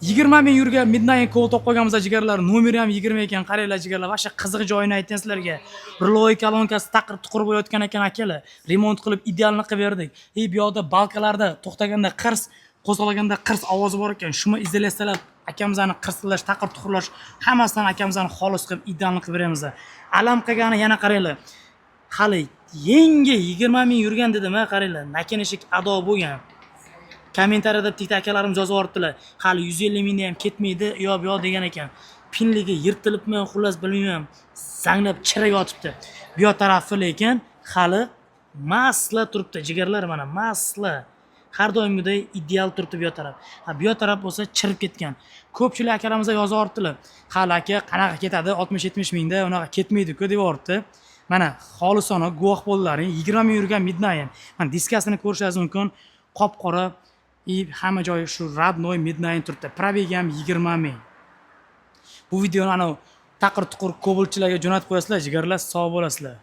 20 ming yurgan Midnight kol topib qo'yganmiz jigarlar. Nomeri ham 20 ekan. Qaranglar jigarlar. Vasha qiziq joyini aytdim sizlarga. Rloy kolonkasi taqir tuqur bo'layotgan ekan akalar. Remont qilib idealni qilib berdik. Bu yoqda balkalarda to'xtaganda qirs, qo'zg'alganda qirs ovozi bor ekan. Shuni izlaysizlar, akamizani qirsalash, taqir tuqurlash hammasidan akamizani xolis qilib idealni qilib beramiz. Alam qilgani yana qaranglar. Hali yangi 20 ming yurgan dedim, qaranglar. Nakinishik ado bo'lgan. Kommentariyada bitta akalarimiz yozib yuboribdilar. Hali 150 mingda ham ketmaydi, yo'q degan ekan. Pinligi yirtilibmi, xullas bilmayman. Zanglab chirib yotibdi. Bu yoq tarafi lekin hali masla turibdi, jigarlar mana masla. Har doimgidek ideal turibdi bu yoq taraf. Bu yoq taraf bo'lsa chirib ketgan. Ko'pchilik akalarimiz yozib yuboribdilar. Hali aka qanaqa ketadi? 60-70 mingda unaqa ketmaydi-ku deb yuboribdi. Mana xolisona guvoh bo'ldilaring. 20 ming yurgan Midnight. Mana diskasini ko'rishingiz mumkin. Qop-qora hamma joyi shu radnoy Midnight turibdi. Probegi ham 20 ming. Bu videoni ana taqir tuqur ko'bulchilarga jo'natib qo'yasizlar, jigarlar, sog' bo'lasizlar.